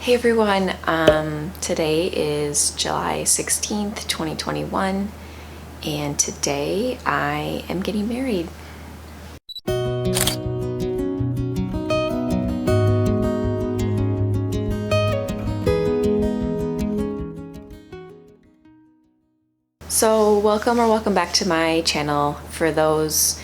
Hey everyone, today is July 16th, 2021, and today I am getting married. So welcome back to my channel. For those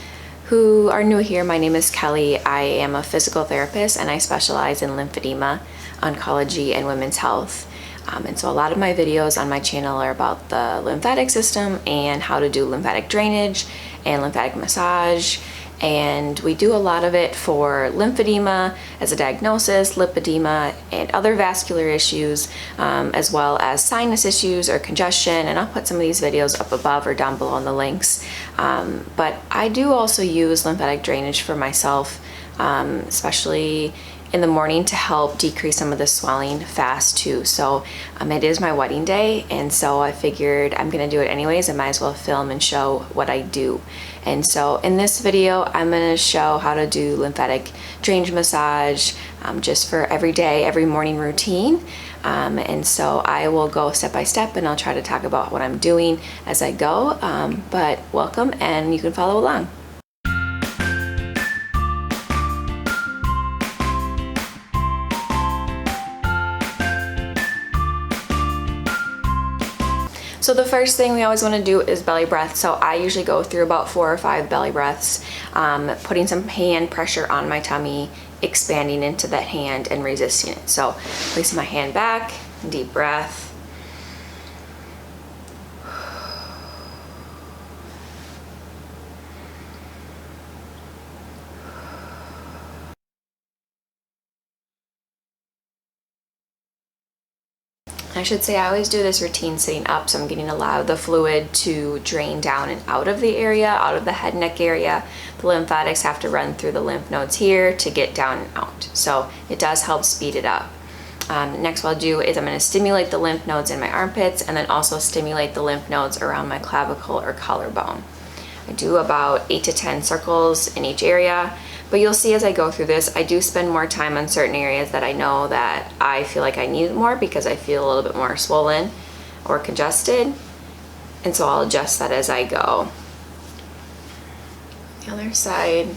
who are new here, my name is Kelly. I am a physical therapist and I specialize in lymphedema, oncology, and women's health. And so a lot of my videos on my channel are about the lymphatic system and how to do lymphatic drainage and lymphatic massage. And we do a lot of it for lymphedema as a diagnosis, lipedema, and other vascular issues, as well as sinus issues or congestion. And I'll put some of these videos up above or down below in the links. But I do also use lymphatic drainage for myself, especially in the morning to help decrease some of the swelling fast too. So it is my wedding day, and so I figured I'm gonna do it anyways. I might as well film and show what I do. And so in this video, I'm gonna show how to do lymphatic drainage massage just for every day, every morning routine. And so I will go step by step and I'll try to talk about what I'm doing as I go. But welcome, and you can follow along. So the first thing we always want to do is belly breath. So I usually go through about 4 or 5 belly breaths, putting some hand pressure on my tummy, expanding into that hand and resisting it. So placing my hand back, deep breath. I should say I always do this routine sitting up, so I'm getting a lot of the fluid to drain down and out of the area, out of the head neck area. The lymphatics have to run through the lymph nodes here to get down and out. So it does help speed it up. Next what I'll do is I'm going to stimulate the lymph nodes in my armpits and then also stimulate the lymph nodes around my clavicle or collarbone. I do about 8 to 10 circles in each area. But you'll see as I go through this, I do spend more time on certain areas that I know that I feel like I need more because I feel a little bit more swollen or congested. And so I'll adjust that as I go. The other side.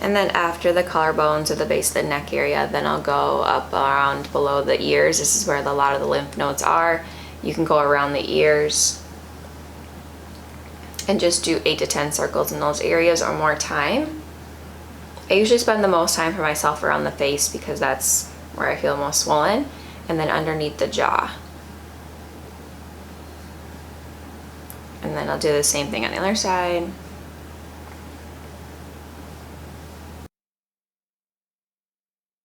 And then after the collarbones or the base of the neck area, then I'll go up around below the ears. This is where a lot of the lymph nodes are. You can go around the ears and just do 8 to 10 circles in those areas or more time. I usually spend the most time for myself around the face because that's where I feel most swollen, and then underneath the jaw. And then I'll do the same thing on the other side.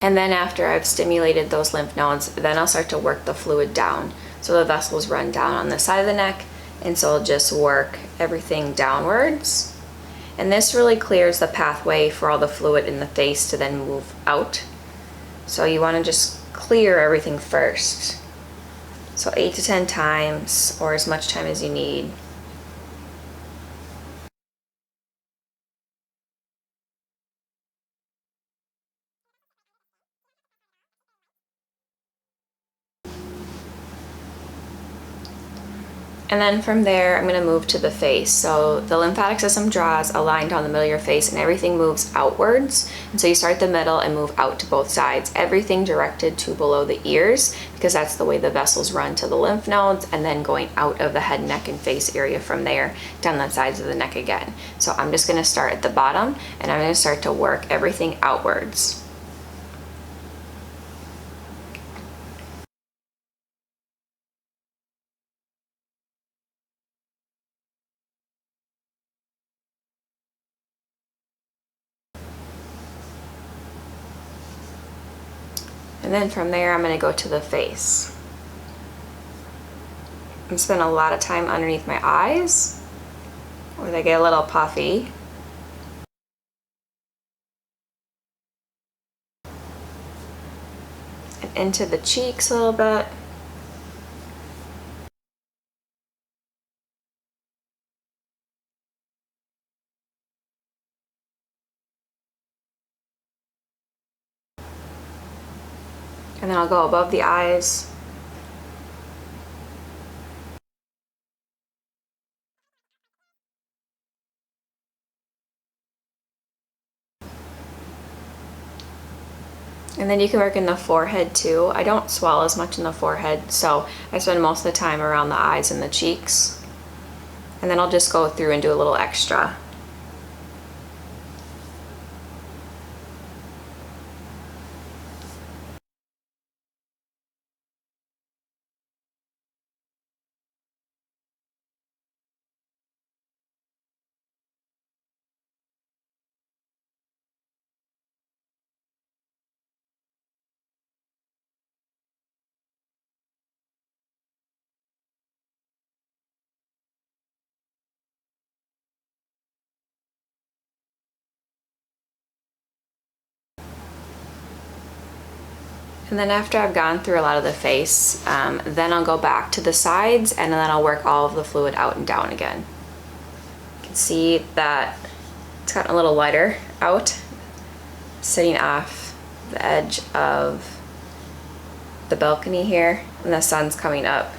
And then after I've stimulated those lymph nodes, then I'll start to work the fluid down. So the vessels run down on the side of the neck, and so I'll just work everything downwards. And this really clears the pathway for all the fluid in the face to then move out. So you want to just clear everything first. So 8 to 10 times, or as much time as you need. And then from there, I'm going to move to the face. So the lymphatic system draws a line down the middle of your face and everything moves outwards. And so you start at the middle and move out to both sides. Everything directed to below the ears because that's the way the vessels run to the lymph nodes, and then going out of the head, neck, and face area from there down the sides of the neck again. So I'm just going to start at the bottom and I'm going to start to work everything outwards. And then from there, I'm going to go to the face. I'm spending a lot of time underneath my eyes, where they get a little puffy. into the cheeks a little bit. And then I'll go above the eyes. And then you can work in the forehead too. I don't swell as much in the forehead, so I spend most of the time around the eyes and the cheeks. And then I'll just go through and do a little extra. And then after I've gone through a lot of the face, then I'll go back to the sides and then I'll work all of the fluid out and down again. You can see that it's gotten a little lighter out, sitting off the edge of the balcony here, and the sun's coming up.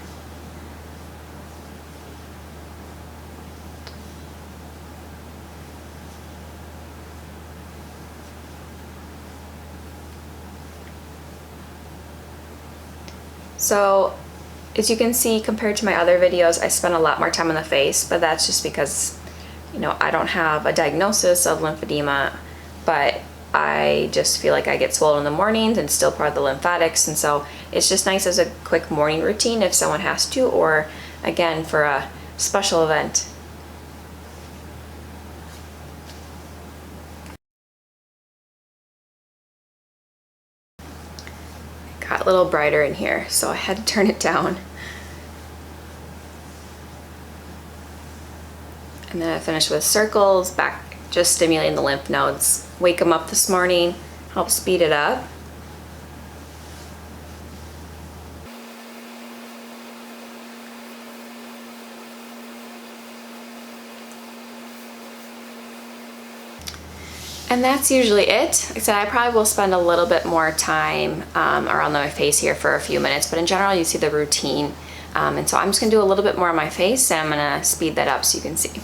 So as you can see, compared to my other videos, I spend a lot more time on the face, but that's just because, you know, I don't have a diagnosis of lymphedema, but I just feel like I get swollen in the mornings and still part of the lymphatics, and so it's just nice as a quick morning routine if someone has to, or again for a special event. Got a little brighter in here, so I had to turn it down. And then I finished with circles, back just stimulating the lymph nodes. Wake them up this morning, help speed it up. And that's usually it. Like I said, I probably will spend a little bit more time around my face here for a few minutes, but in general you see the routine. And so I'm just gonna do a little bit more on my face, and I'm gonna speed that up so you can see.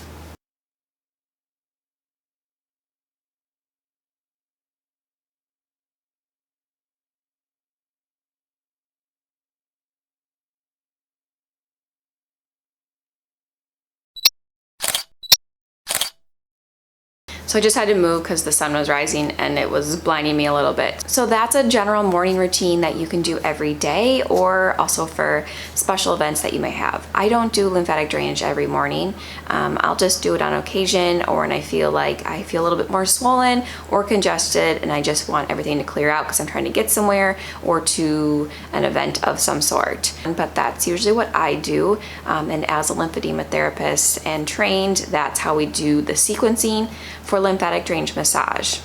So I just had to move because the sun was rising and it was blinding me a little bit. So that's a general morning routine that you can do every day, or also for special events that you may have. I don't do lymphatic drainage every morning. I'll just do it on occasion, or when I feel like I feel a little bit more swollen or congested and I just want everything to clear out because I'm trying to get somewhere or to an event of some sort. But that's usually what I do. And as a lymphedema therapist and trained, that's how we do the sequencing for lymphatic drainage massage.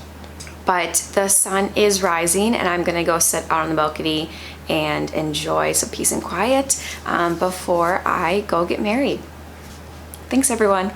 But the sun is rising and I'm gonna go sit out on the balcony and enjoy some peace and quiet before I go get married. Thanks everyone.